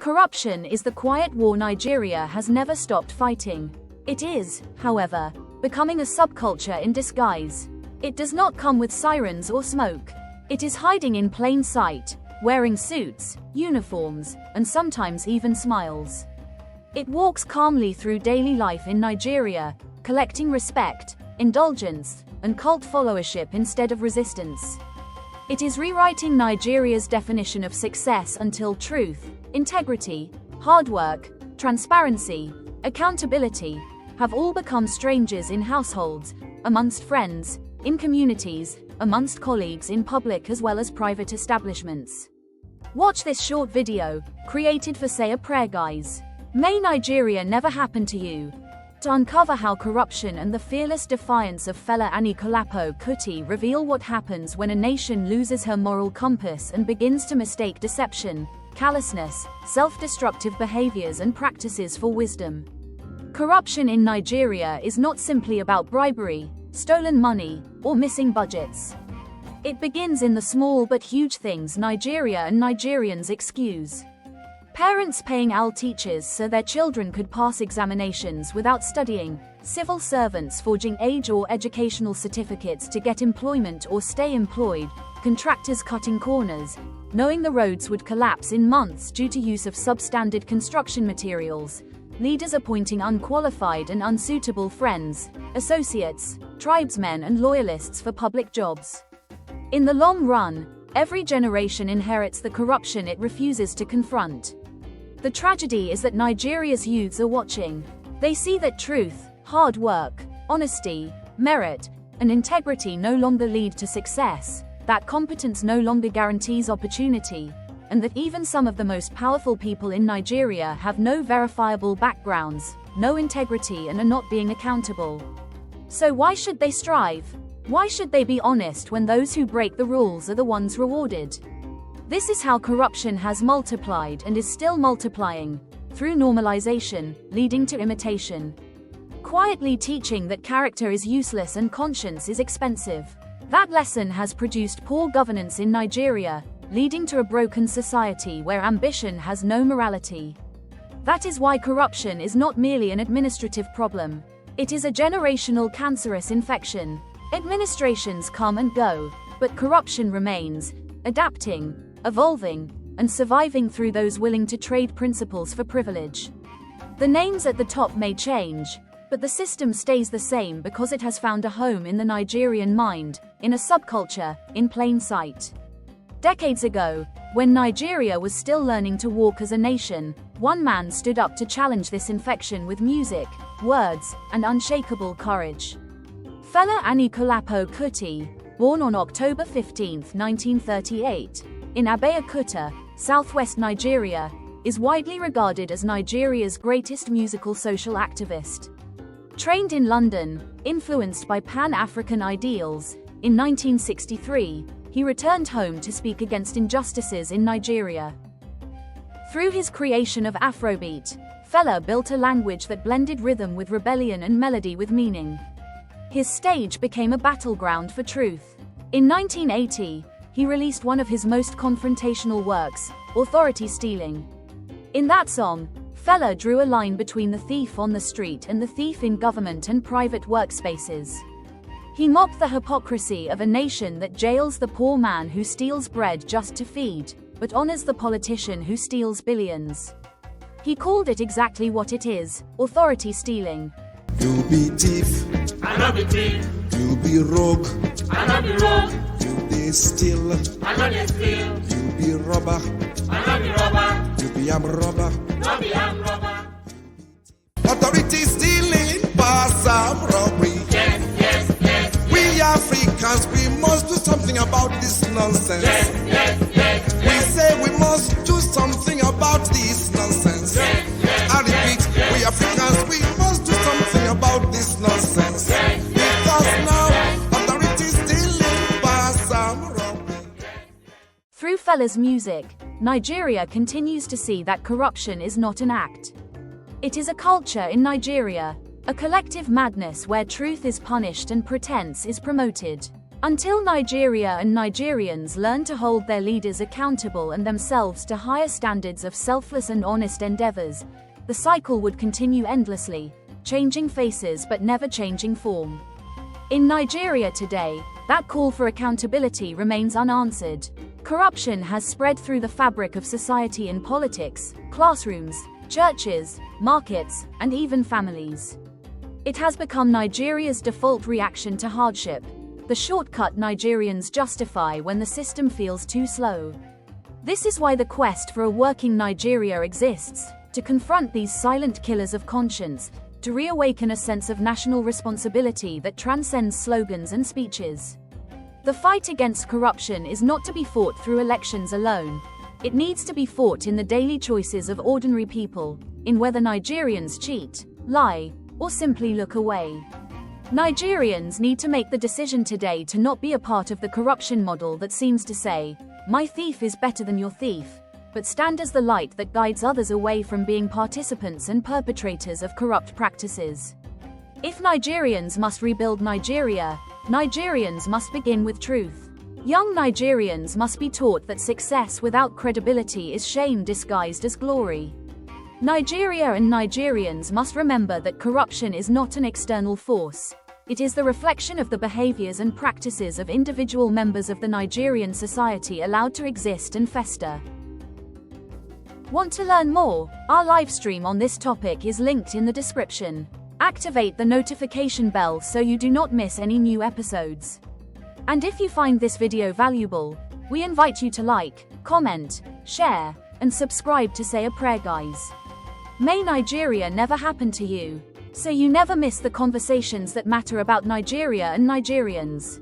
Corruption is the quiet war Nigeria has never stopped fighting. It is, however, becoming a subculture in disguise. It does not come with sirens or smoke. It is hiding in plain sight, wearing suits, uniforms, and sometimes even smiles. It walks calmly through daily life in Nigeria, collecting respect, indulgence, and cult followership instead of resistance. It is rewriting Nigeria's definition of success until truth, integrity, hard work, transparency, accountability have all become strangers in households, amongst friends, in communities, amongst colleagues in public as well as private establishments. Watch this short video, created for Say a Prayer Guys. May Nigeria never happen to you. To uncover how corruption and the fearless defiance of Fela Anikulapo Kuti reveal what happens when a nation loses her moral compass and begins to mistake deception, callousness, self-destructive behaviors and practices for wisdom. Corruption in Nigeria is not simply about bribery, stolen money, or missing budgets. It begins in the small but huge things Nigeria and Nigerians excuse. Parents paying teachers so their children could pass examinations without studying, civil servants forging age or educational certificates to get employment or stay employed, contractors cutting corners, knowing the roads would collapse in months due to use of substandard construction materials, leaders appointing unqualified and unsuitable friends, associates, tribesmen and loyalists for public jobs. In the long run, every generation inherits the corruption it refuses to confront. The tragedy is that Nigeria's youths are watching. They see that truth, hard work, honesty, merit, and integrity no longer lead to success, that competence no longer guarantees opportunity, and that even some of the most powerful people in Nigeria have no verifiable backgrounds, no integrity and are not being accountable. So why should they strive? Why should they be honest when those who break the rules are the ones rewarded? This is how corruption has multiplied and is still multiplying, through normalization, leading to imitation. Quietly teaching that character is useless and conscience is expensive. That lesson has produced poor governance in Nigeria, leading to a broken society where ambition has no morality. That is why corruption is not merely an administrative problem. It is a generational cancerous infection. Administrations come and go, but corruption remains, adapting, evolving, and surviving through those willing to trade principles for privilege. The names at the top may change, but the system stays the same because it has found a home in the Nigerian mind, in a subculture, in plain sight. Decades ago, when Nigeria was still learning to walk as a nation, one man stood up to challenge this infection with music, words, and unshakable courage. Fela Anikulapo Kuti, born on October 15, 1938, in Abeokuta, southwest Nigeria, is widely regarded as Nigeria's greatest musical social activist. Trained in London, influenced by Pan-African ideals, in 1963, he returned home to speak against injustices in Nigeria. Through his creation of Afrobeat, Fela built a language that blended rhythm with rebellion and melody with meaning. His stage became a battleground for truth. In 1980, he released one of his most confrontational works, Authority Stealing. In that song, Fela drew a line between the thief on the street and the thief in government and private workspaces. He mocked the hypocrisy of a nation that jails the poor man who steals bread just to feed, but honors the politician who steals billions. He called it exactly what it is, authority stealing. You be thief, I not be thief. you be rogue, I not be rogue. you be steal, I not be steal. you be robber, I not be robber. you be armed robber. Not be armed robber. Authority stealing, pass armed robbery. Yes, yes, yes. We Africans, we must do something about this nonsense. Yes, yes, yes. We say we must do something about this nonsense. I repeat, we Africans, we must do something about this nonsense. Because now, authority stealing, pass armed robbery. Through Fela's music, Nigeria continues to see that corruption is not an act. It is a culture in Nigeria, a collective madness where truth is punished and pretense is promoted. Until Nigeria and Nigerians learn to hold their leaders accountable and themselves to higher standards of selfless and honest endeavors, the cycle would continue endlessly, changing faces but never changing form. In Nigeria today, that call for accountability remains unanswered. Corruption has spread through the fabric of society in politics, classrooms, churches, markets, and even families. It has become Nigeria's default reaction to hardship, the shortcut Nigerians justify when the system feels too slow. This is why the quest for a working Nigeria exists, to confront these silent killers of conscience, to reawaken a sense of national responsibility that transcends slogans and speeches. The fight against corruption is not to be fought through elections alone. It needs to be fought in the daily choices of ordinary people, in whether Nigerians cheat, lie, or simply look away. Nigerians need to make the decision today to not be a part of the corruption model that seems to say, "My thief is better than your thief," but stand as the light that guides others away from being participants and perpetrators of corrupt practices. If Nigerians must rebuild Nigeria, Nigerians must begin with truth. Young Nigerians must be taught that success without credibility is shame disguised as glory. Nigeria and Nigerians must remember that corruption is not an external force. It is the reflection of the behaviors and practices of individual members of the Nigerian society allowed to exist and fester. Want to learn more? Our live stream on this topic is linked in the description. Activate the notification bell so you do not miss any new episodes. And if you find this video valuable, we invite you to like, comment, share, and subscribe to Say a Prayer, guys. May Nigeria never happen to you, so you never miss the conversations that matter about Nigeria and Nigerians.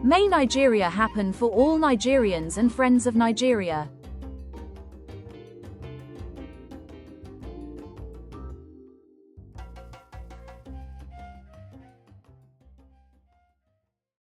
May Nigeria happen for all Nigerians and friends of Nigeria.